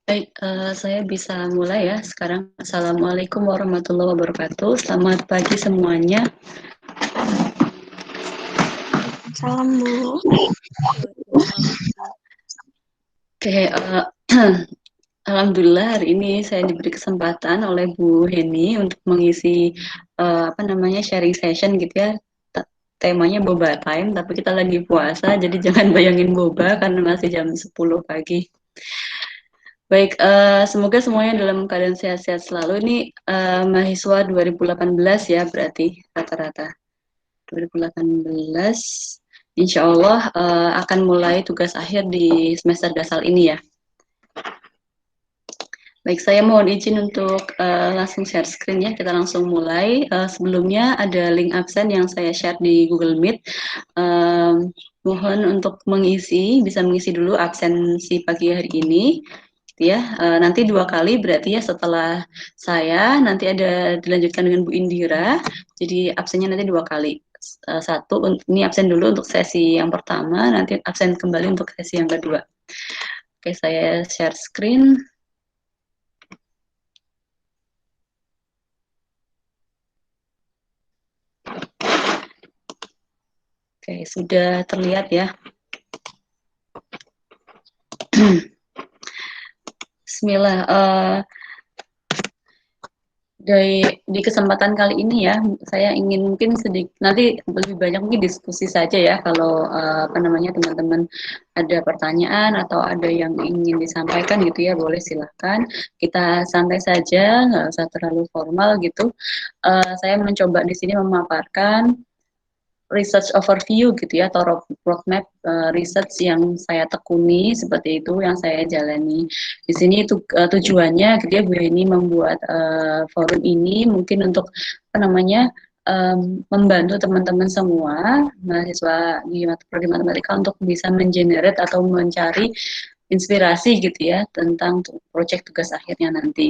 Baik, saya bisa mulai ya sekarang. Assalamualaikum warahmatullahi wabarakatuh. Selamat pagi semuanya. Salam Bu. Waalaikumsalam. Oke, alhamdulillah hari ini saya diberi kesempatan oleh Bu Heni untuk mengisi sharing session gitu ya. Temanya boba time, tapi kita lagi puasa, jadi jangan bayangin boba karena masih jam 10 pagi. Baik, semoga semuanya dalam keadaan sehat-sehat selalu. Ini mahasiswa 2018 ya, berarti rata-rata 2018. Insya Allah akan mulai tugas akhir di semester dasar ini ya. Baik, saya mohon izin untuk langsung share screen ya. Kita langsung mulai. Sebelumnya ada link absen yang saya share di Google Meet. Mohon untuk bisa mengisi dulu absensi pagi hari ini. Ya, nanti 2 kali berarti ya setelah saya nanti ada dilanjutkan dengan Bu Indira. Jadi absennya nanti 2 kali. Satu ini absen dulu untuk sesi yang pertama, nanti absen kembali untuk sesi yang kedua. Oke, saya share screen. Oke, sudah terlihat ya. Bismillah. Di kesempatan kali ini ya, saya ingin mungkin sedikit nanti lebih banyak mungkin diskusi saja ya kalau teman-teman ada pertanyaan atau ada yang ingin disampaikan gitu ya, boleh silahkan. Kita santai saja, nggak usah terlalu formal gitu. Saya mencoba di sini memaparkan research overview gitu ya atau roadmap research yang saya tekuni seperti itu yang saya jalani di sini itu tujuannya gitu ya Bu ini membuat forum ini mungkin untuk membantu teman-teman semua mahasiswa di prodi matematika untuk bisa mengenerate atau mencari inspirasi gitu ya tentang proyek tugas akhirnya nanti.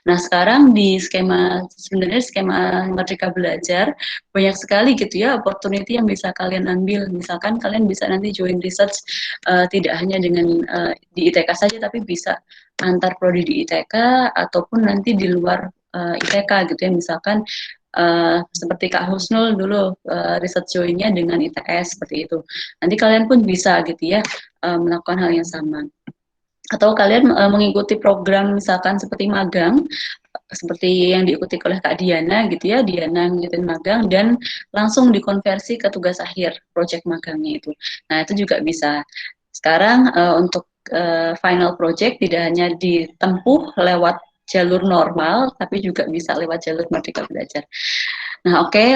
Nah sekarang di sebenarnya skema Merdeka Belajar banyak sekali gitu ya opportunity yang bisa kalian ambil. Misalkan kalian bisa nanti join research tidak hanya dengan di ITK saja tapi bisa antar prodi di ITK ataupun nanti di luar ITK gitu ya. Misalkan seperti Kak Husnul dulu research joinnya dengan ITS seperti itu. Nanti kalian pun bisa gitu ya melakukan hal yang sama. Atau kalian mengikuti program misalkan seperti magang seperti yang diikuti oleh Kak Diana gitu ya, Diana ngikutin magang dan langsung dikonversi ke tugas akhir project magangnya itu. Nah, itu juga bisa. Sekarang untuk final project tidak hanya ditempuh lewat jalur normal, tapi juga bisa lewat jalur Merdeka Belajar. Nah, oke,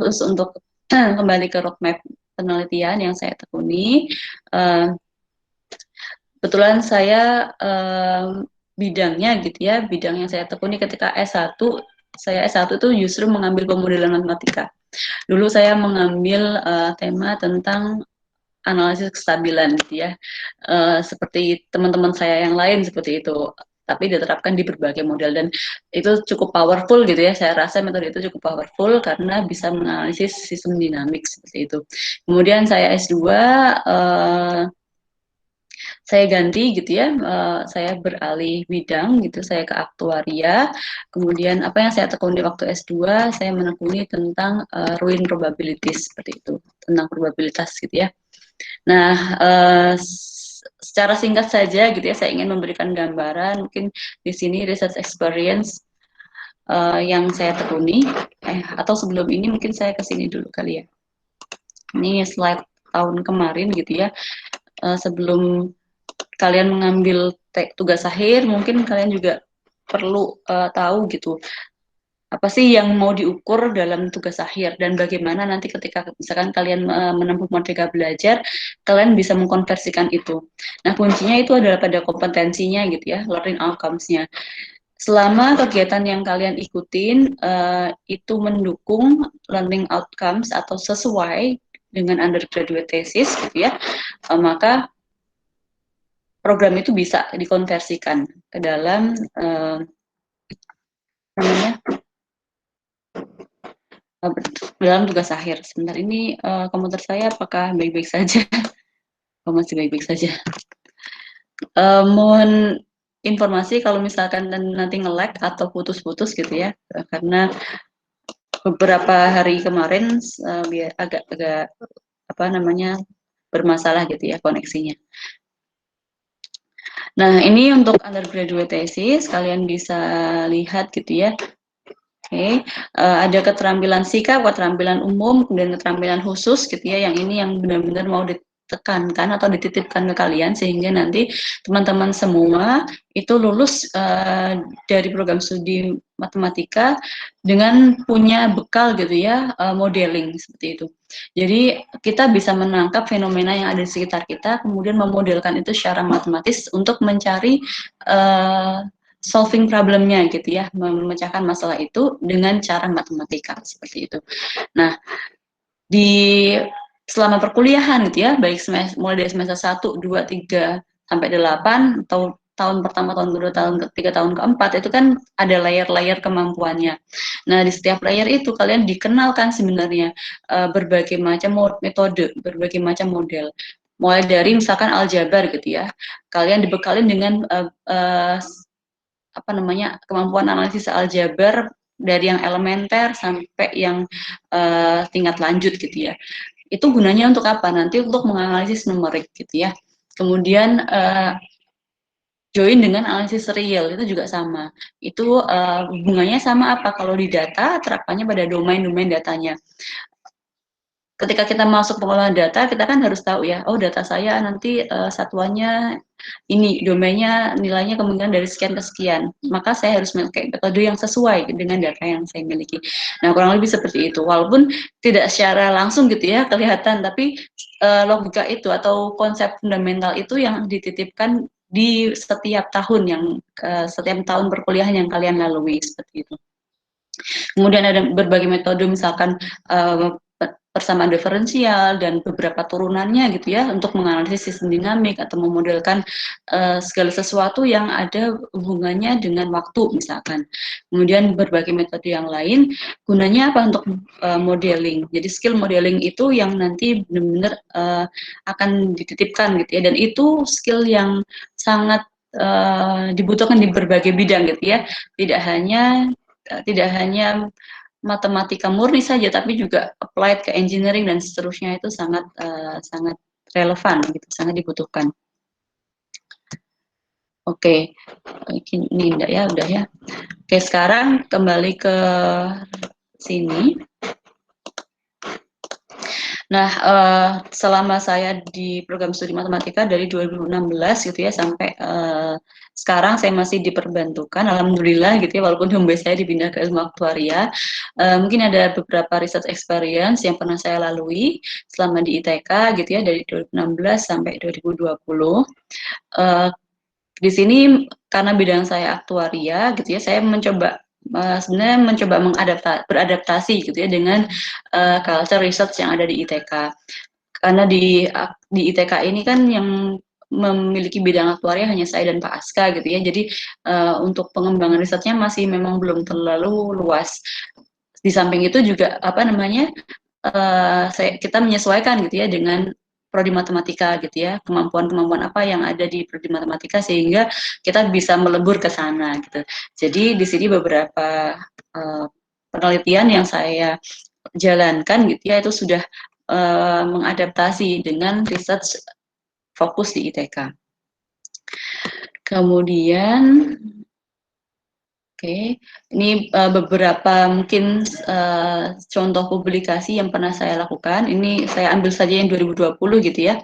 terus untuk kembali ke roadmap penelitian yang saya tekuni, kebetulan saya bidangnya gitu ya, bidang yang saya tekuni ketika S1, saya S1 itu justru mengambil pemodelan matematika. Dulu saya mengambil tema tentang analisis kestabilan gitu ya, seperti teman-teman saya yang lain seperti itu, tapi diterapkan di berbagai model dan itu cukup powerful gitu ya, saya rasa metode itu cukup powerful karena bisa menganalisis sistem dinamik seperti itu. Kemudian saya S2, saya ganti gitu ya, saya beralih bidang gitu, saya ke aktuaria. Kemudian apa yang saya tekuni waktu S2, saya menekuni tentang ruin probabilities seperti itu, tentang probabilitas gitu ya. Nah, secara singkat saja gitu ya, saya ingin memberikan gambaran mungkin di sini research experience yang saya tekuni. Atau sebelum ini mungkin saya ke sini dulu kali ya. Ini slide tahun kemarin gitu ya. Sebelum kalian mengambil tugas akhir, mungkin kalian juga perlu tahu gitu apa sih yang mau diukur dalam tugas akhir dan bagaimana nanti ketika misalkan kalian menempuh Merdeka Belajar, kalian bisa mengkonversikan itu. Nah kuncinya itu adalah pada kompetensinya gitu ya, learning outcomes-nya. Selama kegiatan yang kalian ikutin itu mendukung learning outcomes atau sesuai dengan undergraduate thesis gitu ya, maka program itu bisa dikonversikan ke dalam dalam tugas akhir. Sebentar ini komputer saya apakah baik-baik saja? Oh, masih baik-baik saja. Mohon informasi kalau misalkan nanti nge-lag atau putus-putus gitu ya, karena beberapa hari kemarin biar agak apa namanya bermasalah gitu ya koneksinya. Nah, ini untuk undergraduate thesis, kalian bisa lihat gitu ya. Oke, ada keterampilan sikap, keterampilan umum, kemudian keterampilan khusus gitu ya, yang ini yang benar-benar mau ditekankan atau dititipkan ke kalian sehingga nanti teman-teman semua itu lulus dari program studi matematika dengan punya bekal gitu ya, modeling seperti itu. Jadi kita bisa menangkap fenomena yang ada di sekitar kita, kemudian memodelkan itu secara matematis untuk mencari solving problemnya gitu ya, memecahkan masalah itu dengan cara matematika seperti itu. Nah, di selama perkuliahan gitu ya, baik mulai dari semester 1, 2, 3 sampai 8 atau tahun pertama, tahun kedua, tahun ketiga, tahun keempat itu kan ada layer-layer kemampuannya. Nah, di setiap layer itu kalian dikenalkan sebenarnya berbagai macam metode, berbagai macam model. Mulai dari misalkan aljabar gitu ya, kalian dibekalin dengan apa namanya kemampuan analisis aljabar dari yang elementer sampai yang tingkat lanjut gitu ya. Itu gunanya untuk apa? Nanti untuk menganalisis numerik gitu ya. Kemudian join dengan analisis real itu juga sama. Itu hubungannya sama apa? Kalau di data terapannya pada domain-domain datanya. Ketika kita masuk pengolahan data, kita kan harus tahu ya, oh data saya nanti satuannya ini, domainnya nilainya kemungkinan dari sekian ke sekian. Maka saya harus memakai metode yang sesuai dengan data yang saya miliki. Nah, kurang lebih seperti itu. Walaupun tidak secara langsung gitu ya kelihatan, tapi logika itu atau konsep fundamental itu yang dititipkan di setiap tahun setiap tahun perkuliahan yang kalian lalui seperti itu. Kemudian ada berbagai metode misalkan persamaan diferensial dan beberapa turunannya gitu ya untuk menganalisis sistem dinamik atau memodelkan segala sesuatu yang ada hubungannya dengan waktu misalkan. Kemudian berbagai metode yang lain gunanya apa untuk modeling. Jadi skill modeling itu yang nanti benar-benar akan dititipkan gitu ya, dan itu skill yang sangat dibutuhkan di berbagai bidang gitu ya. Tidak hanya matematika murni saja, tapi juga applied ke engineering dan seterusnya itu sangat relevan, gitu, sangat dibutuhkan. Oke, ini enggak ya, udah ya. Oke, sekarang kembali ke sini. Nah, selama saya di program studi matematika dari 2016 gitu ya sampai sekarang saya masih diperbantukan, alhamdulillah gitu ya, walaupun home base saya dipindah ke ilmu aktuaria. Mungkin ada beberapa research experience yang pernah saya lalui selama di ITK gitu ya dari 2016 sampai 2020. Di sini karena bidang saya aktuaria gitu ya, saya sebenarnya mencoba beradaptasi gitu ya dengan culture research yang ada di ITK. Karena di ITK ini kan yang memiliki bidang aktuaria hanya saya dan Pak Aska gitu ya. Jadi untuk pengembangan risetnya masih memang belum terlalu luas. Di samping itu juga apa namanya kita menyesuaikan gitu ya dengan prodi matematika gitu ya, kemampuan-kemampuan apa yang ada di prodi matematika sehingga kita bisa melebur ke sana gitu. Jadi di sini beberapa penelitian yang saya jalankan gitu ya itu sudah mengadaptasi dengan research fokus di ITK. Kemudian Oke, ini beberapa mungkin contoh publikasi yang pernah saya lakukan. Ini saya ambil saja yang 2020 gitu ya.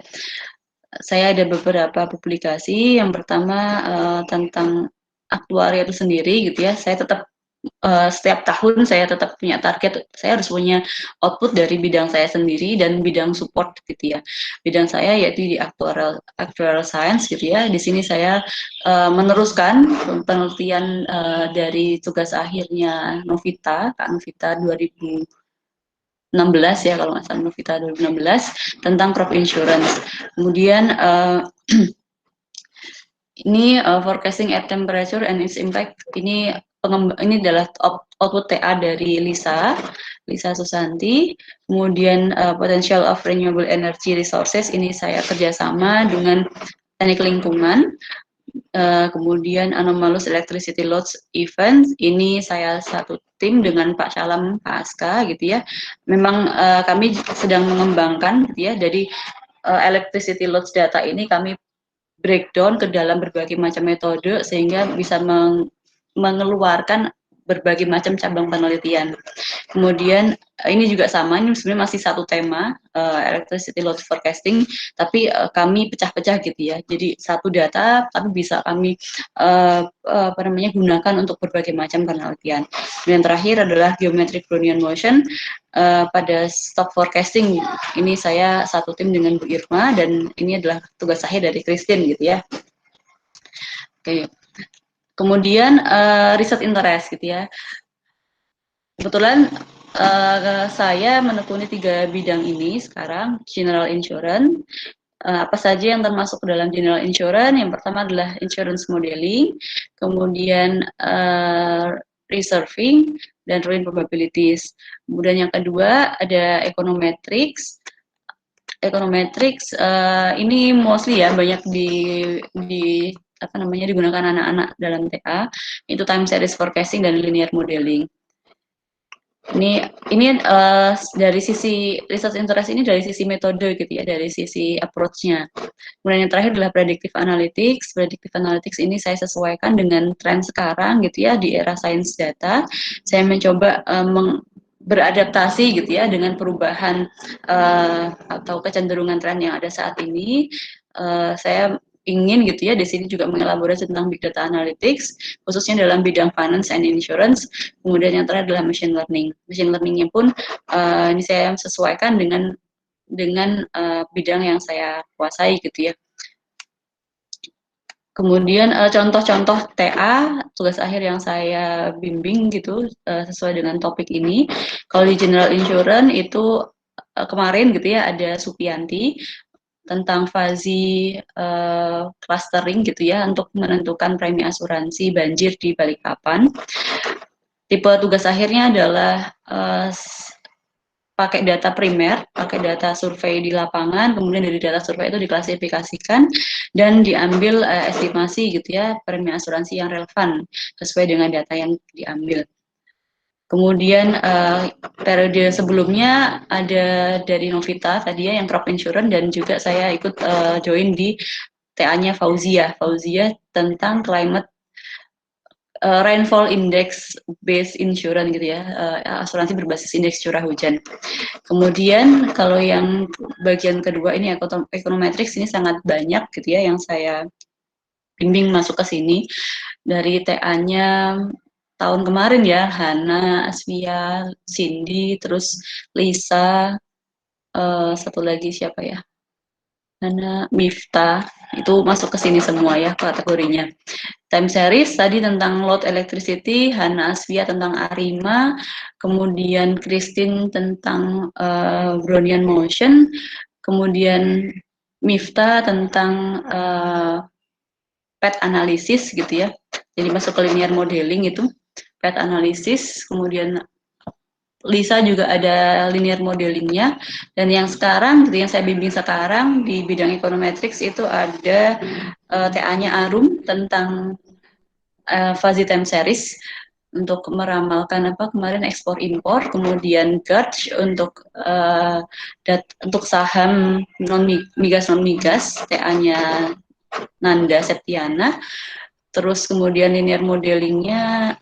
Saya ada beberapa publikasi. Yang pertama tentang aktuaria itu sendiri gitu ya. Saya tetap setiap tahun saya tetap punya target, saya harus punya output dari bidang saya sendiri dan bidang support gitu ya. Bidang saya yaitu di actuarial science gitu ya. Di sini saya meneruskan penelitian dari tugas akhirnya Novita, Kak Novita 2016 ya kalau nggak salah, Novita 2016 tentang crop insurance. Kemudian ini forecasting air temperature and its impact. Ini adalah output TA dari Lisa Susanti. Kemudian potential of renewable energy resources. Ini saya kerjasama dengan teknik lingkungan. Kemudian anomalous electricity loads event, ini saya satu tim dengan Pak Syalam, Pak Aska gitu ya. Memang kami sedang mengembangkan gitu ya, dari electricity loads data ini kami breakdown ke dalam berbagai macam metode sehingga bisa mengeluarkan berbagai macam cabang penelitian. Kemudian ini juga sama, ini sebenarnya masih satu tema electricity load forecasting, tapi kami pecah-pecah gitu ya. Jadi satu data tapi bisa kami gunakan untuk berbagai macam penelitian. Dan yang terakhir adalah geometric Brownian motion pada stock forecasting. Ini saya satu tim dengan Bu Irma dan ini adalah tugas akhir dari Christine gitu ya. Oke. Kemudian riset interest gitu ya. Kebetulan saya menekuni 3 bidang ini sekarang, general insurance. Apa saja yang termasuk ke dalam general insurance? Yang pertama adalah insurance modeling, kemudian reserving, dan ruin probabilities. Kemudian yang kedua ada econometrics. Econometrics ini mostly ya banyak digunakan anak-anak dalam TA, itu time series forecasting dan linear modeling. Ini dari sisi research interest ini dari sisi metode gitu ya, dari sisi approach-nya. Kemudian yang terakhir adalah predictive analytics. Predictive analytics ini saya sesuaikan dengan tren sekarang gitu ya, di era science data. Saya mencoba beradaptasi gitu ya dengan perubahan atau kecenderungan tren yang ada saat ini. Saya ingin gitu ya di sini juga mengelaborasi tentang big data analytics khususnya dalam bidang finance and insurance. Kemudian yang terakhir adalah machine learning. Machine learningnya pun ini saya sesuaikan dengan bidang yang saya kuasai gitu ya. Kemudian contoh-contoh TA tugas akhir yang saya bimbing gitu sesuai dengan topik ini. Kalau di general insurance itu kemarin gitu ya ada Supianti tentang fuzzy clustering gitu ya untuk menentukan premi asuransi banjir di Balikpapan. Tipe tugas akhirnya adalah pakai data primer, pakai data survei di lapangan, kemudian dari data survei itu diklasifikasikan dan diambil estimasi gitu ya premi asuransi yang relevan sesuai dengan data yang diambil. Kemudian periode sebelumnya ada dari Novita tadi ya yang crop insurance dan juga saya ikut join di TA-nya Fauzia tentang climate rainfall index based insurance gitu ya, asuransi berbasis indeks curah hujan. Kemudian kalau yang bagian kedua ini econometrics ini sangat banyak gitu ya yang saya bimbing masuk ke sini dari TA-nya tahun kemarin ya, Hana, Asvia, Cindy, terus Lisa, satu lagi siapa ya? Hana, Mifta, itu masuk ke sini semua ya kategorinya. Time series tadi tentang load electricity, Hana Asvia tentang Arima, kemudian Christine tentang Brownian motion, kemudian Mifta tentang PET analysis gitu ya. Jadi masuk ke linear modeling itu. PET analysis, kemudian Lisa juga ada linear modelingnya, dan yang sekarang, yang saya bimbing sekarang di bidang econometrics itu ada TA-nya Arum tentang fuzzy time series untuk meramalkan kemarin ekspor impor, kemudian GERD untuk untuk saham non migas TA-nya Nanda Septiana. Terus kemudian linear modelingnya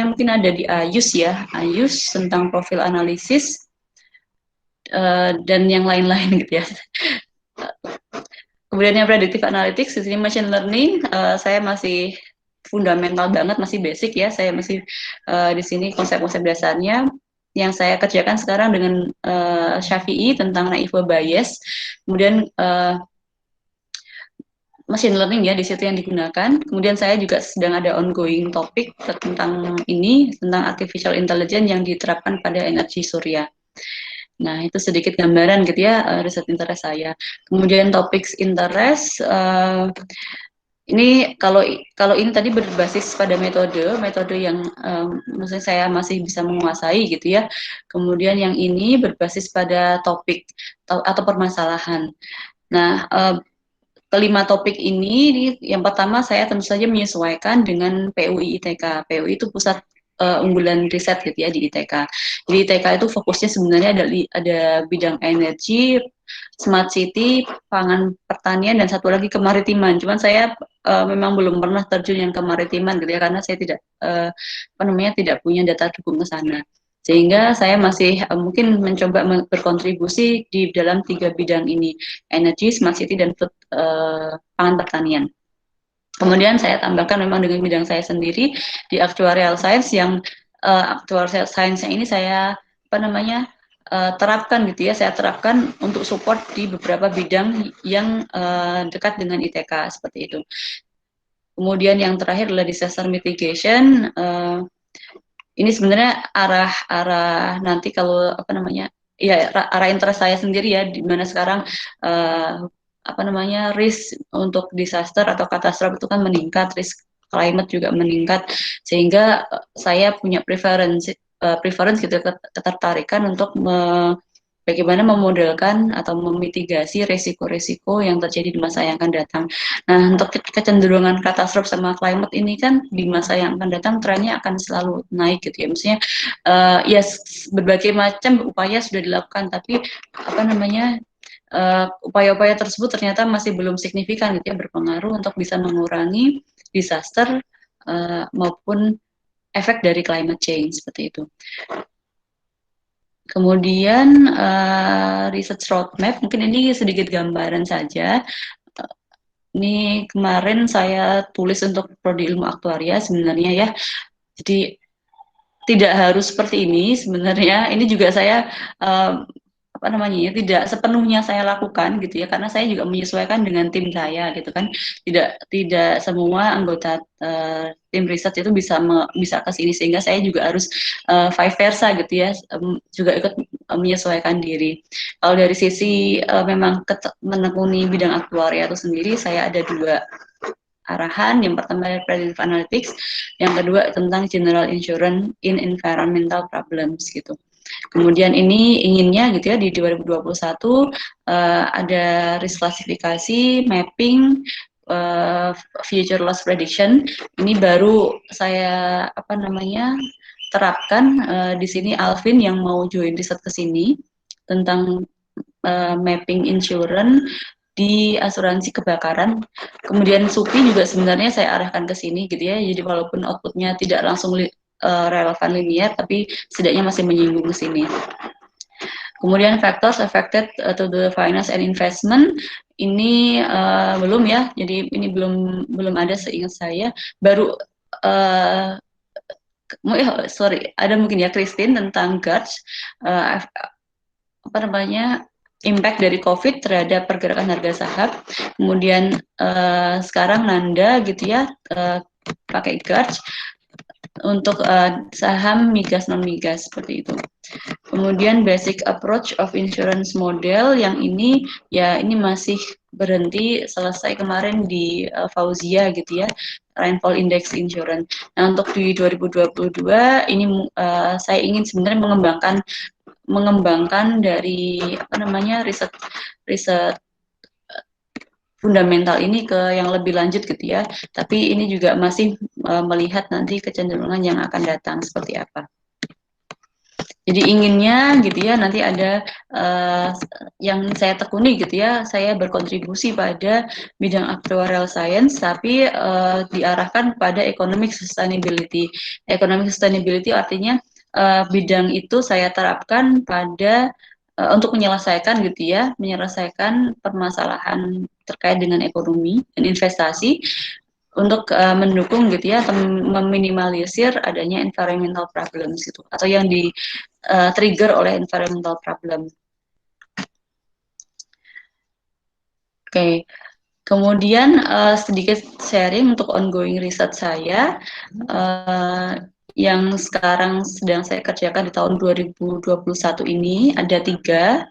mungkin ada di Ayus ya, Ayus tentang profil analisis dan yang lain-lain gitu ya. Kemudian yang predictive analytics, di sini machine learning, saya masih fundamental banget, masih basic ya, saya masih di sini konsep-konsep dasarnya. Yang saya kerjakan sekarang dengan Syafi'i tentang naive bias, kemudian machine learning ya di situ yang digunakan. Kemudian saya juga sedang ada ongoing topik tentang ini, tentang artificial intelligence yang diterapkan pada energi surya. Nah, itu sedikit gambaran gitu ya riset interest saya. Kemudian topik interest ini kalau ini tadi berbasis pada metode yang maksudnya saya masih bisa menguasai gitu ya. Kemudian yang ini berbasis pada topik atau permasalahan. Nah, kelima topik ini, yang pertama saya tentu saja menyesuaikan dengan PUI ITK. PUI itu pusat unggulan riset gitu ya di ITK. Jadi ITK itu fokusnya sebenarnya ada bidang energi, smart city, pangan, pertanian, dan satu lagi kemaritiman. Cuman saya memang belum pernah terjun yang kemaritiman gitu ya, karena saya tidak tidak punya data dukung ke sana. Sehingga saya masih mungkin mencoba berkontribusi di dalam 3 bidang ini, energi, smart city, dan food, pangan pertanian. Kemudian saya tambahkan memang dengan bidang saya sendiri di actuarial science, yang actuarial science ini saya terapkan gitu ya, saya terapkan untuk support di beberapa bidang yang dekat dengan ITK seperti itu. Kemudian yang terakhir adalah disaster mitigation. Ini sebenarnya arah nanti kalau arah interest saya sendiri ya, di mana sekarang risk untuk disaster atau katastrofe itu kan meningkat, risk climate juga meningkat, sehingga saya punya preference gitu, ketertarikan untuk bagaimana memodelkan atau memitigasi resiko-resiko yang terjadi di masa yang akan datang. Nah, untuk kecenderungan katastrofe sama climate ini kan di masa yang akan datang trennya akan selalu naik gitu ya. Maksudnya berbagai macam upaya sudah dilakukan, tapi upaya-upaya tersebut ternyata masih belum signifikan gitu ya, berpengaruh untuk bisa mengurangi disaster maupun efek dari climate change seperti itu. Kemudian research roadmap, mungkin ini sedikit gambaran saja. Ini kemarin saya tulis untuk prodi ilmu aktuaria sebenarnya ya. Jadi tidak harus seperti ini sebenarnya. Ini juga saya tidak sepenuhnya saya lakukan gitu ya, karena saya juga menyesuaikan dengan tim saya gitu kan. Tidak semua anggota tim riset itu bisa ke sini, sehingga saya juga harus vice versa gitu ya, juga ikut menyesuaikan diri. Kalau dari sisi memang menekuni bidang aktuaria itu sendiri, saya ada 2 arahan. Yang pertama predictive analytics, yang kedua tentang general insurance in environmental problems gitu. Kemudian ini inginnya gitu ya di 2021 ada risk klasifikasi, mapping, future loss prediction. Ini baru saya terapkan. Di sini Alvin yang mau join riset ke sini tentang mapping insurance di asuransi kebakaran. Kemudian Supi juga sebenarnya saya arahkan ke sini gitu ya. Jadi walaupun outputnya tidak langsung relevan linear, tapi setidaknya masih menyinggung ke sini. Kemudian factors affected to the finance and investment, ini belum ya. Jadi ini belum ada seingat saya. Baru ada mungkin ya Christine tentang GARS, impact dari COVID terhadap pergerakan harga saham. Kemudian sekarang Nanda gitu ya, pakai GARS untuk saham migas non migas seperti itu. Kemudian basic approach of insurance model, yang ini ya ini masih berhenti selesai kemarin di Fauzia gitu ya, rainfall index insurance. Nah, untuk di 2022 ini saya ingin sebenarnya mengembangkan dari riset fundamental ini ke yang lebih lanjut gitu ya. Tapi ini juga masih melihat nanti kecenderungan yang akan datang seperti apa. Jadi inginnya gitu ya, nanti ada yang saya tekuni gitu ya, saya berkontribusi pada bidang actuarial science, tapi diarahkan pada economic sustainability. Economic sustainability artinya bidang itu saya terapkan pada untuk menyelesaikan gitu ya, menyelesaikan permasalahan terkait dengan ekonomi dan investasi, untuk mendukung gitu ya, atau meminimalisir adanya environmental problems gitu, atau yang di trigger oleh environmental problem. Oke. Kemudian sedikit sharing untuk ongoing research saya yang sekarang sedang saya kerjakan di tahun 2021 ini, ada 3.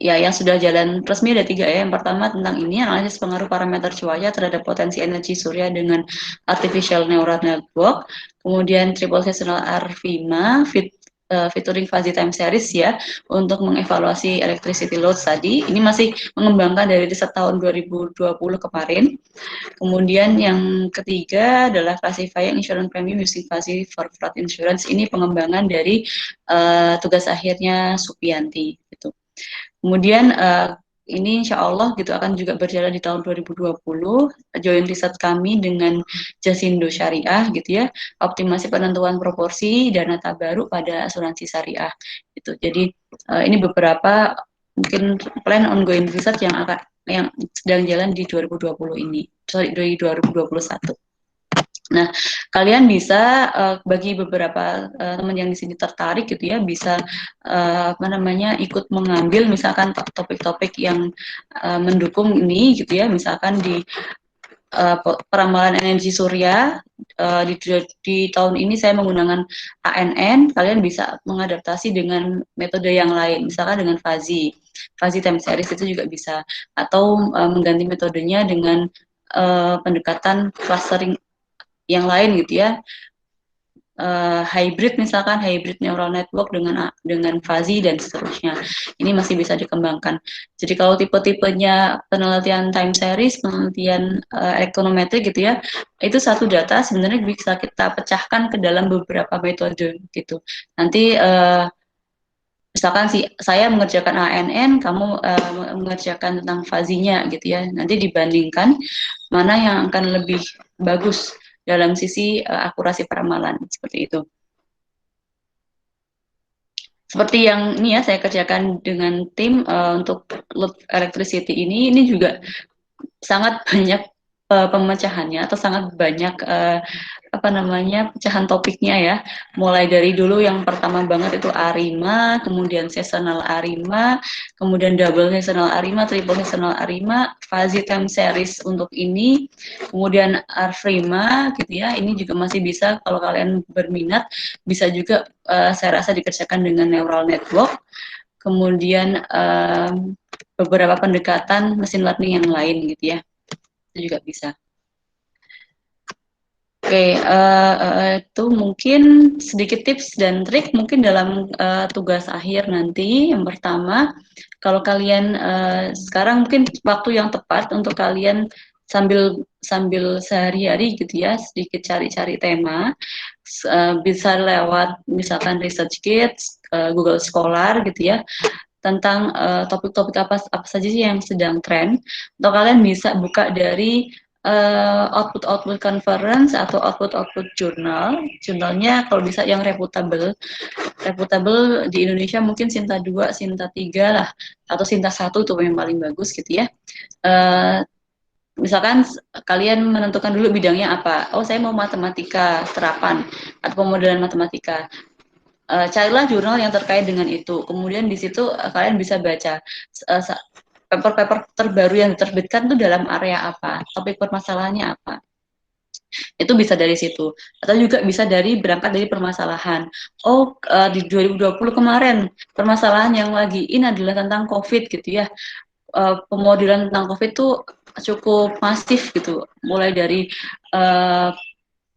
Ya yang sudah jalan resmi ada 3 ya. Yang pertama tentang ini, analisis pengaruh parameter cuaca terhadap potensi energi surya dengan artificial neural network. Kemudian triple seasonal RV-MA, featuring fuzzy time series ya untuk mengevaluasi electricity loads tadi. Ini masih mengembangkan dari riset tahun 2020 kemarin. Kemudian yang ketiga adalah classifying insurance premium using fuzzy for flood insurance. Ini pengembangan dari tugas akhirnya Supianti gitu. Kemudian ini insya Allah gitu akan juga berjalan di tahun 2020, joint riset kami dengan Jasindo Syariah gitu ya, optimasi penentuan proporsi dana tabaruk pada asuransi syariah gitu. Jadi ini beberapa mungkin plan ongoing riset yang sedang jalan di 2020 ini, sorry, di 2021. Nah, kalian bisa bagi beberapa teman yang di sini tertarik gitu ya, bisa apa namanya ikut mengambil misalkan topik-topik yang mendukung ini gitu ya, misalkan di peramalan energi surya di tahun ini saya menggunakan ANN, kalian bisa mengadaptasi dengan metode yang lain, misalkan dengan fuzzy time series itu juga bisa, atau mengganti metodenya dengan pendekatan clustering yang lain gitu ya, hybrid misalkan hybrid neural network dengan fuzzy dan seterusnya. Ini masih bisa dikembangkan. Jadi kalau tipe-tipenya penelitian time series, penelitian elektrometrik gitu ya, itu satu data sebenarnya bisa kita pecahkan ke dalam beberapa metode gitu. Nanti misalkan saya mengerjakan ANN, kamu mengerjakan tentang fuzzy-nya gitu ya. Nanti dibandingkan mana yang akan lebih bagus dalam sisi akurasi peramalan seperti itu. Seperti yang ini ya saya kerjakan dengan tim untuk load electricity ini juga sangat banyak pemecahannya atau sangat banyak apa namanya pecahan topiknya ya. Mulai dari dulu yang pertama banget itu ARIMA, kemudian seasonal ARIMA, kemudian double seasonal ARIMA, triple seasonal ARIMA, fuzzy time series untuk ini, kemudian ARFRIMA gitu ya. Ini juga masih bisa kalau kalian berminat bisa juga saya rasa dikerjakan dengan neural network. Kemudian beberapa pendekatan mesin learning yang lain gitu ya. Itu juga bisa. Oke, itu mungkin sedikit tips dan trik mungkin dalam tugas akhir nanti. Yang pertama, kalau kalian sekarang mungkin waktu yang tepat untuk kalian sambil sehari-hari gitu ya, sedikit cari-cari tema, bisa lewat misalkan ResearchGate, Google Scholar gitu ya, tentang topik-topik apa saja sih yang sedang tren, atau kalian bisa buka dari output conference atau output jurnalnya kalau bisa yang reputable di Indonesia mungkin Sinta 2, Sinta 3 lah, atau Sinta 1 tuh yang paling bagus gitu ya. Misalkan kalian menentukan dulu bidangnya apa, oh saya mau matematika terapan atau pemodelan matematika, carilah jurnal yang terkait dengan itu. Kemudian di situ kalian bisa baca paper-paper terbaru yang diterbitkan itu dalam area apa, topik permasalahannya apa. Itu bisa dari situ. Atau juga bisa berangkat dari permasalahan. Oh, di 2020 kemarin permasalahan yang lagi in adalah tentang COVID gitu ya. Pemodelan tentang COVID itu cukup masif gitu. Mulai dari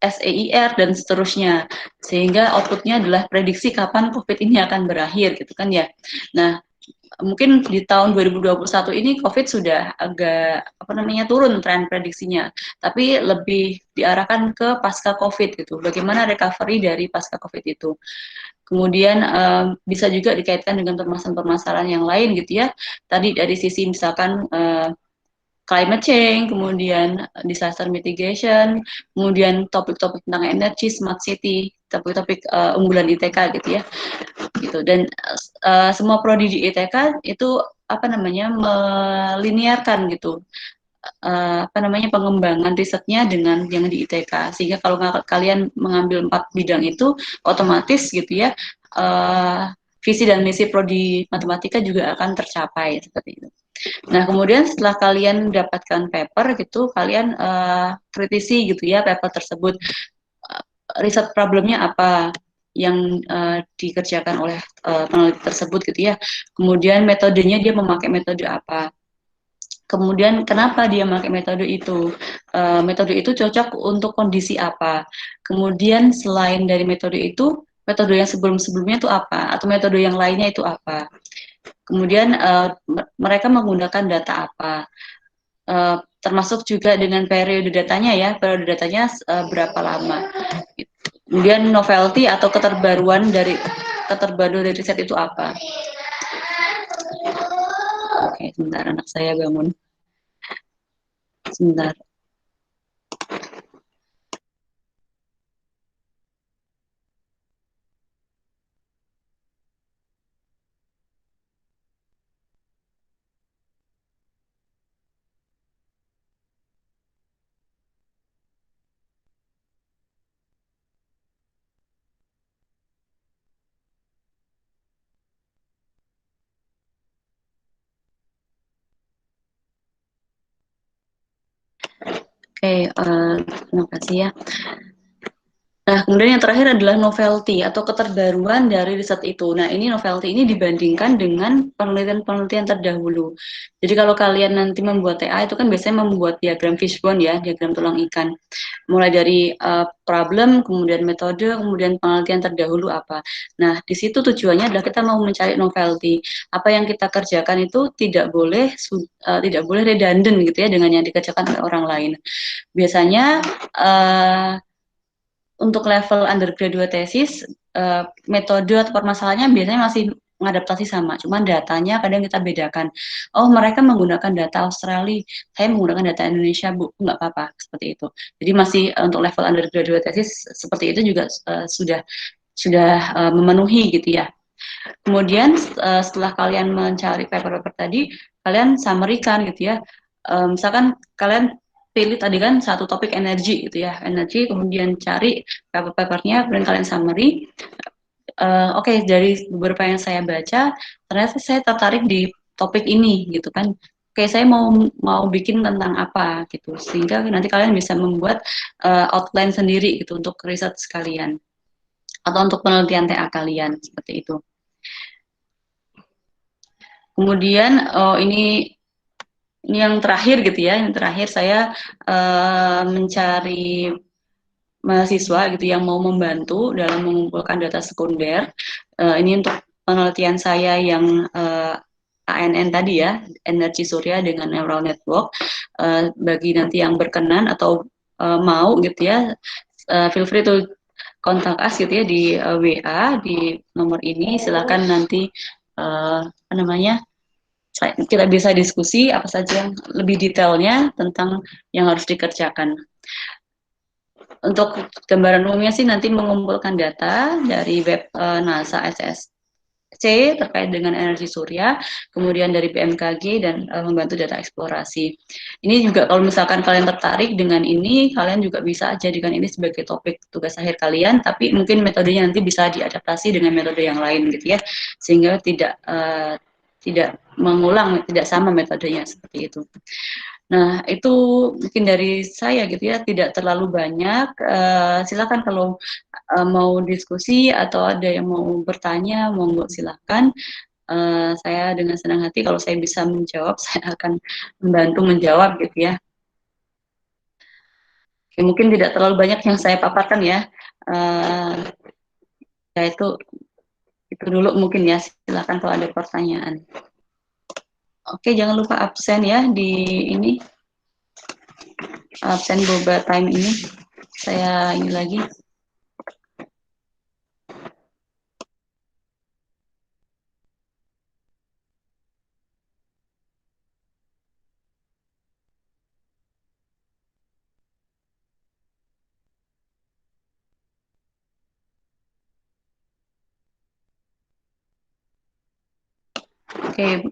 SEIR dan seterusnya, sehingga outputnya adalah prediksi kapan COVID ini akan berakhir gitu kan ya. Nah, mungkin di tahun 2021 ini COVID sudah agak apa namanya turun tren prediksinya, tapi lebih diarahkan ke pasca COVID gitu. Bagaimana recovery dari pasca COVID itu. Kemudian bisa juga dikaitkan dengan permasalahan-permasalahan yang lain gitu ya. Tadi dari sisi misalkan climate change, kemudian disaster mitigation, kemudian topik-topik tentang energi, smart city, topik-topik unggulan ITK gitu ya, gitu. Dan semua prodi di ITK itu apa namanya meliniarkan gitu, apa namanya pengembangan risetnya dengan yang di ITK, sehingga kalau kalian mengambil 4 bidang itu otomatis gitu ya, visi dan misi prodi matematika juga akan tercapai seperti itu. Nah, kemudian setelah kalian mendapatkan paper gitu, kalian kritisi gitu ya paper tersebut. Riset problemnya apa yang dikerjakan oleh peneliti tersebut gitu ya. Kemudian metodenya dia memakai metode apa. Kemudian kenapa dia memakai metode itu? Metode itu cocok untuk kondisi apa? Kemudian selain dari metode itu, metode yang sebelum-sebelumnya itu apa, atau metode yang lainnya itu apa. Kemudian mereka menggunakan data apa, termasuk juga dengan periode datanya ya, periode datanya berapa lama. Kemudian novelty atau keterbaruan dari riset itu apa. Oke, sebentar anak saya bangun. Sebentar. Oke, terima kasih ya. Nah, kemudian yang terakhir adalah novelty atau keterbaruan dari riset itu. Nah, ini novelty ini dibandingkan dengan penelitian-penelitian terdahulu. Jadi kalau kalian nanti membuat TA itu kan biasanya membuat diagram fishbone ya, diagram tulang ikan. Mulai dari problem, kemudian metode, kemudian penelitian terdahulu apa. Nah, di situ tujuannya adalah kita mau mencari novelty. Apa yang kita kerjakan itu tidak boleh redundant gitu ya dengan yang dikerjakan oleh orang lain. Biasanya untuk level undergraduate thesis, metode atau permasalahannya biasanya masih mengadaptasi sama, cuman datanya kadang kita bedakan. Oh, mereka menggunakan data Australia, saya menggunakan data Indonesia, Bu, nggak apa-apa, seperti itu. Jadi masih untuk level undergraduate thesis seperti itu juga sudah memenuhi gitu ya. Kemudian setelah kalian mencari paper-paper tadi, kalian summary-kan gitu ya. Misalkan kalian pilih tadi kan satu topik energi gitu ya, energi, kemudian cari paper-papernya, kemudian kalian summary. Oke, dari beberapa yang saya baca, ternyata saya tertarik di topik ini gitu kan. Oke, saya mau bikin tentang apa gitu, sehingga nanti kalian bisa membuat outline sendiri gitu untuk riset sekalian atau untuk penelitian TA kalian seperti itu. Kemudian ini yang terakhir gitu ya, yang terakhir saya mencari mahasiswa gitu yang mau membantu dalam mengumpulkan data sekunder. Ini untuk penelitian saya yang ANN tadi ya, energi surya dengan neural network. Bagi nanti yang berkenan atau mau gitu ya, feel free to kontak us gitu ya di WA di nomor ini. Silakan nanti apa namanya, kita bisa diskusi apa saja yang lebih detailnya tentang yang harus dikerjakan. Untuk gambaran umumnya sih nanti mengumpulkan data dari web NASA SSC terkait dengan energi surya, kemudian dari BMKG dan membantu data eksplorasi. Ini juga kalau misalkan kalian tertarik dengan ini, kalian juga bisa jadikan ini sebagai topik tugas akhir kalian, tapi mungkin metodenya nanti bisa diadaptasi dengan metode yang lain gitu ya, sehingga tidak mengulang, tidak sama metodenya seperti itu. Nah, itu mungkin dari saya gitu ya, tidak terlalu banyak. Silakan kalau mau diskusi atau ada yang mau bertanya, monggo silakan. Saya dengan senang hati kalau saya bisa menjawab, saya akan membantu menjawab gitu ya. Oke, mungkin tidak terlalu banyak yang saya paparkan ya. Ya itu dulu mungkin ya. Silakan kalau ada pertanyaan. Oke, jangan lupa absen ya di ini. Absen boba time ini. Saya ini lagi. Oke,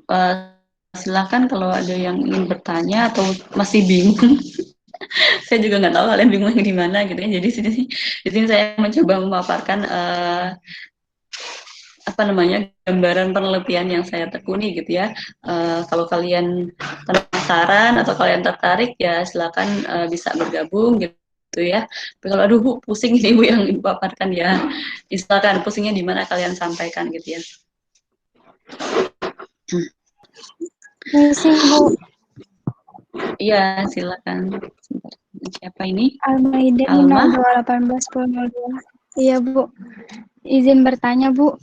silakan kalau ada yang ingin bertanya atau masih bingung. Saya juga nggak tahu kalian bingung di mana gitu ya. Jadi di sini saya mencoba memaparkan apa namanya, gambaran penelitian yang saya tekuni gitu ya. Kalau kalian penasaran atau kalian tertarik ya silakan bisa bergabung gitu ya. Tapi kalau aduh Bu, pusing ini Bu yang dipaparkan ya. Silakan pusingnya di mana kalian sampaikan gitu ya. Missing, Bu. Iya, silakan. Siapa ini? Almaida Alma. 02181002. Iya, Bu. izin bertanya Bu,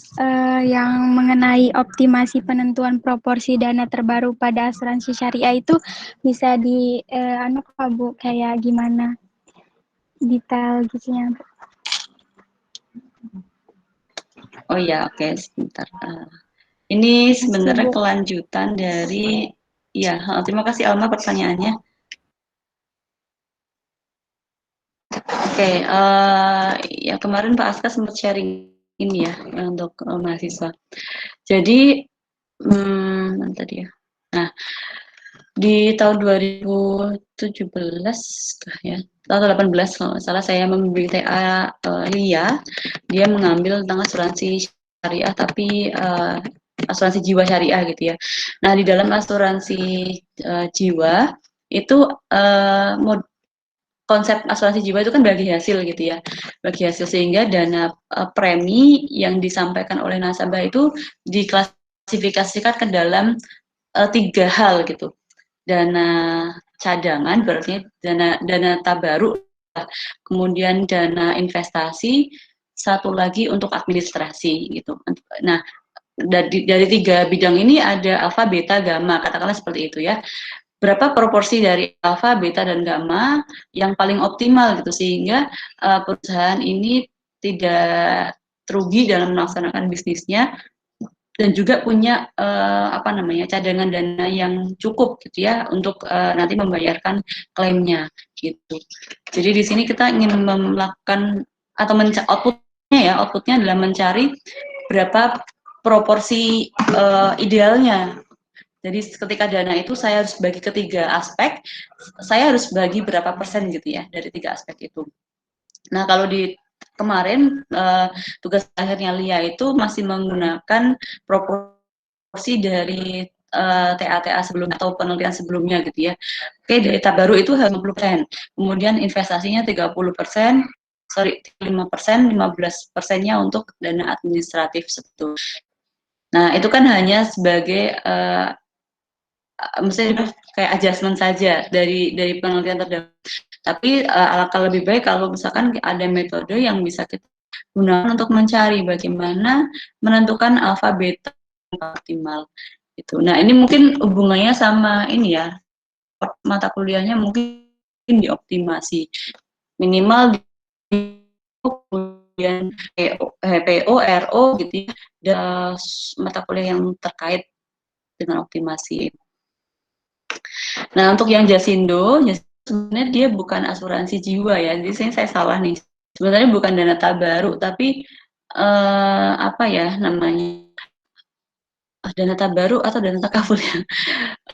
yang mengenai optimasi penentuan proporsi dana terbaru pada asuransi syariah itu bisa anu Kak Bu, kayak gimana detail gitunya Bu? Oh ya, oke, sebentar. Ini Makasih sebenarnya Bu. kelanjutan dari, ya, terima kasih Alma pertanyaannya. Oke, ya kemarin Pak Aska sempat sharing ini ya untuk mahasiswa. Jadi, tadi ya. Nah, di tahun 2017 ya, atau 18 kalau nggak salah saya membimbing TA Lia, dia mengambil tentang asuransi syariah tapi asuransi jiwa syariah gitu ya. Nah, di dalam asuransi jiwa itu konsep asuransi jiwa itu kan bagi hasil gitu ya, bagi hasil sehingga dana premi yang disampaikan oleh nasabah itu diklasifikasikan ke dalam tiga hal gitu. Dana cadangan berarti dana tabaruk, kemudian dana investasi, satu lagi untuk administrasi gitu. Nah, dari tiga bidang ini ada alfa, beta, gamma, katakanlah seperti itu ya. Berapa proporsi dari alfa, beta, dan gamma yang paling optimal gitu sehingga perusahaan ini tidak terugi dalam melaksanakan bisnisnya dan juga punya apa namanya cadangan dana yang cukup gitu ya untuk nanti membayarkan klaimnya gitu. Jadi di sini kita ingin melakukan atau outputnya adalah mencari berapa proporsi idealnya. Jadi ketika dana itu saya harus bagi ketiga aspek, saya harus bagi berapa persen gitu ya dari tiga aspek itu. Nah kalau di kemarin tugas akhirnya Lia itu masih menggunakan proporsi dari TA-TA sebelumnya atau penelitian sebelumnya gitu ya. Oke, data baru itu 50%, kemudian investasinya 30%, sorry 5%, 15%-nya untuk dana administratif seperti itu. Nah itu kan hanya sebagai misalnya kayak adjustment saja dari penelitian terdahulu. Tapi alangkah lebih baik kalau misalkan ada metode yang bisa kita gunakan untuk mencari bagaimana menentukan alfa beta optimal. Gitu. Nah ini mungkin hubungannya sama ini ya mata kuliahnya mungkin dioptimasi minimal di kemudian PO, RO gitu ya, dan mata kuliah yang terkait dengan optimasi. Nah, untuk yang Jasindo, sebenarnya dia bukan asuransi jiwa ya. Jadi saya salah nih. Sebenarnya bukan dana tabaruk, tapi apa ya namanya? Dana tabaruk atau dana takaful ya.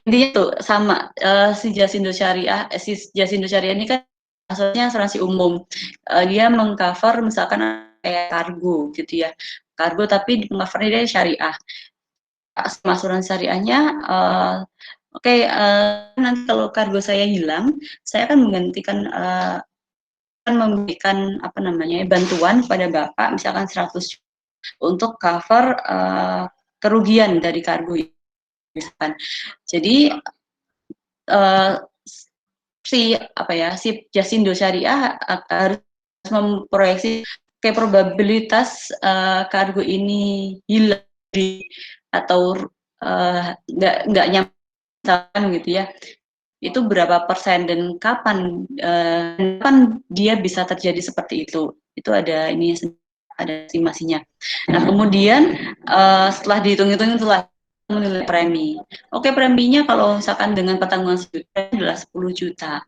Intinya tuh sama si Jasindo Syariah, si Jasindo Syariah ini kan asalnya asuransi umum. Dia mengcover misalkan kayak kargo gitu ya. Kargo tapi di covernya dia syariah. Asuransi syariahnya oke, nanti kalau kargo saya hilang, saya akan menggantikan akan memberikan apa namanya bantuan kepada bapak misalkan 100 juta untuk cover kerugian dari kargo misalkan. Jadi si apa ya si Jasindo Syariah harus memproyeksi kayak probabilitas kargo ini hilang atau nggak nyampe gitu ya itu berapa persen dan kapan dia bisa terjadi seperti itu ada ini ada estimasinya. Nah kemudian setelah dihitung-hitung itulah menilai premi. Oke preminya kalau misalkan dengan pertanggungan sejuta adalah 10 juta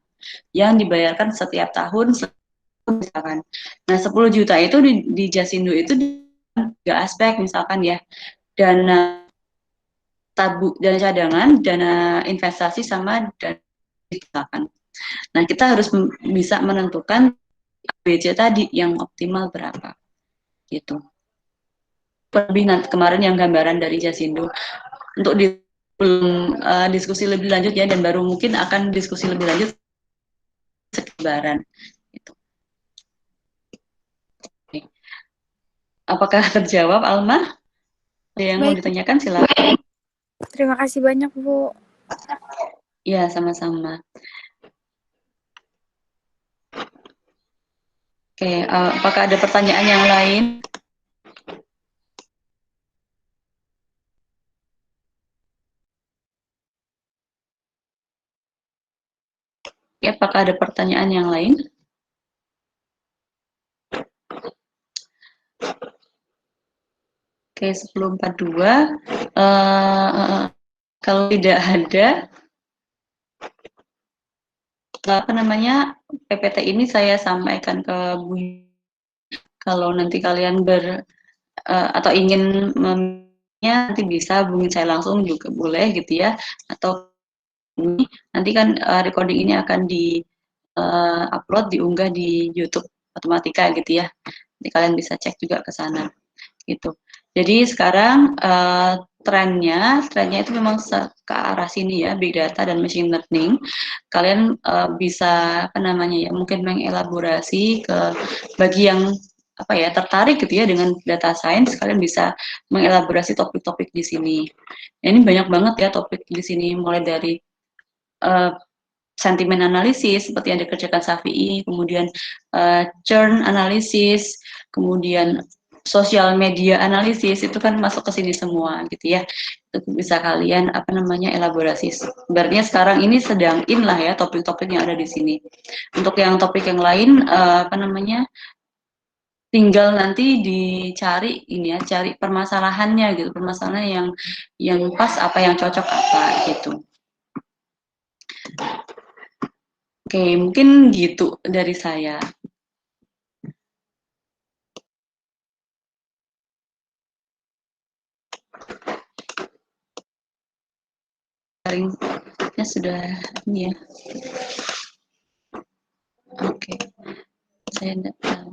yang dibayarkan setiap tahun misalkan. Nah 10 juta itu di Jasindo itu tiga aspek misalkan ya dana dana cadangan, dana investasi sama dana misalkan. Nah, kita harus bisa menentukan BC tadi yang optimal berapa. Gitu. Lebih nanti kemarin yang gambaran dari Jasindo untuk belum diskusi lebih lanjut ya dan baru mungkin akan diskusi lebih lanjut sekebaran. Gitu. Apakah terjawab Alma? Ada yang mau Baik, ditanyakan silakan. terima kasih banyak Bu. Ya, sama-sama. Oke, apakah ada pertanyaan yang lain? Oke, apakah ada pertanyaan yang lain? Oke, sebelum 42, kalau tidak ada, apa namanya, PPT ini saya sampaikan ke Bu. Kalau nanti kalian atau ingin nanti bisa hubungin saya langsung juga boleh gitu ya. Atau nanti kan recording ini akan di upload, diunggah di YouTube Matematika gitu ya. Jadi kalian bisa cek juga ke sana gitu. Jadi sekarang trennya itu memang ke arah sini ya, big data dan machine learning. Kalian bisa apa namanya ya, mungkin mengelaborasi ke bagi yang apa ya tertarik gitu ya dengan data science, kalian bisa mengelaborasi topik-topik di sini. Ya, ini banyak banget ya topik di sini, mulai dari uh, sentimen analisis seperti yang dikerjakan Safi'i, kemudian churn analisis, kemudian sosial media analisis, itu kan masuk ke sini semua gitu ya. Itu bisa kalian apa namanya elaborasi. Sebenarnya sekarang ini sedang in lah ya topik-topik yang ada di sini. Untuk yang topik yang lain apa namanya, tinggal nanti dicari ini ya, cari permasalahannya gitu, permasalahan yang pas apa, yang cocok apa gitu. Oke, mungkin gitu dari saya. Sharingnya sudah ini ya. Oke, saya tidak tahu.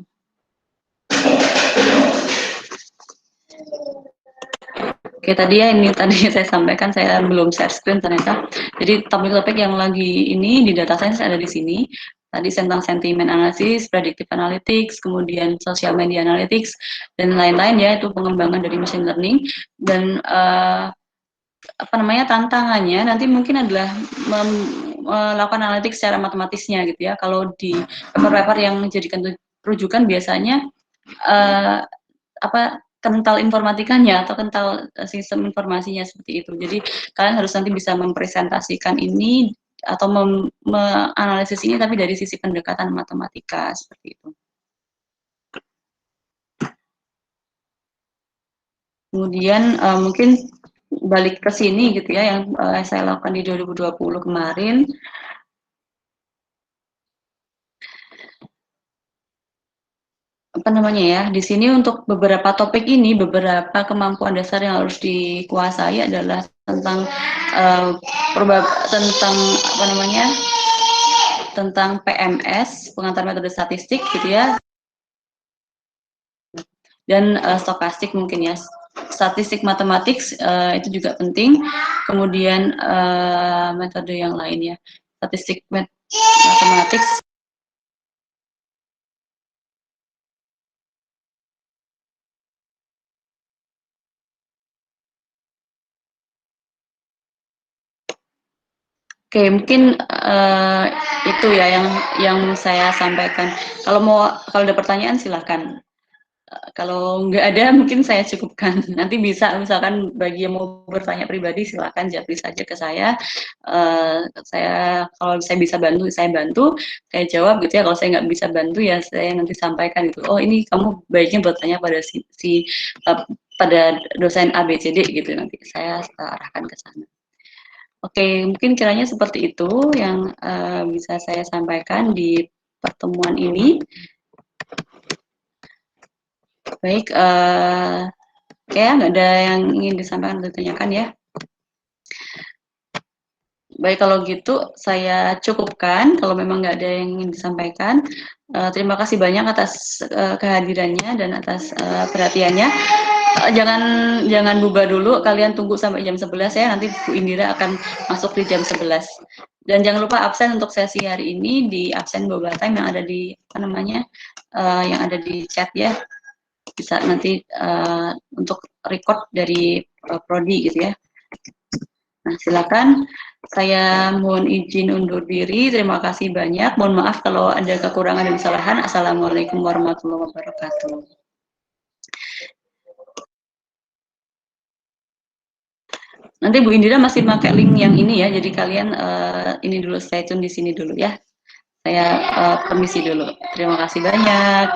Oke, tadi ya ini tadi saya sampaikan, saya belum share screen ternyata. Jadi topik-topik yang lagi ini di data science ada di sini. Tadi tentang sentiment analysis, predictive analytics, kemudian social media analytics, dan lain-lain ya, itu pengembangan dari machine learning. Dan apa namanya, tantangannya nanti mungkin adalah melakukan analitik secara matematisnya gitu ya. Kalau di paper-paper yang menjadikan rujukan biasanya apa, kental informatikanya atau kental sistem informasinya seperti itu. Jadi kalian harus nanti bisa mempresentasikan ini atau menganalisis ini tapi dari sisi pendekatan matematika seperti itu. Kemudian mungkin balik ke sini gitu ya, yang saya lakukan di 2020 kemarin. Apa namanya ya, di sini untuk beberapa topik ini, beberapa kemampuan dasar yang harus dikuasai adalah tentang tentang apa namanya, tentang PMS, pengantar metode statistik gitu ya, dan stokastik mungkin ya. Statistik matematik itu juga penting. Kemudian metode yang lain ya, statistik matematik. Oke, mungkin itu ya yang saya sampaikan. Kalau ada pertanyaan silahkan. Kalau nggak ada mungkin saya cukupkan. Nanti bisa misalkan bagi yang mau bertanya pribadi silahkan japri saja ke saya. Saya kalau saya bisa bantu saya bantu, saya jawab gitu ya. Kalau saya nggak bisa bantu ya saya nanti sampaikan gitu. Oh ini kamu baiknya bertanya pada pada dosen ABCD gitu, nanti saya arahkan ke sana. Oke, mungkin kiranya seperti itu yang bisa saya sampaikan di pertemuan ini. Baik, ya nggak ada yang ingin disampaikan atau ditanyakan ya. Baik, kalau gitu saya cukupkan. Kalau memang nggak ada yang ingin disampaikan, terima kasih banyak atas kehadirannya dan atas perhatiannya. Jangan bubar dulu, kalian tunggu sampai jam 11 ya, nanti Bu Indira akan masuk di jam 11. Dan jangan lupa absen untuk sesi hari ini di absen Boba Time yang ada di apa namanya, yang ada di chat ya. Bisa nanti untuk record dari prodi gitu ya. Nah, silakan. Saya mohon izin undur diri. Terima kasih banyak. Mohon maaf kalau ada kekurangan dan kesalahan. Assalamualaikum warahmatullahi wabarakatuh. Nanti Bu Indira masih pakai link yang ini ya. Jadi kalian ini dulu, stay tune di sini dulu ya. Saya permisi dulu. Terima kasih banyak.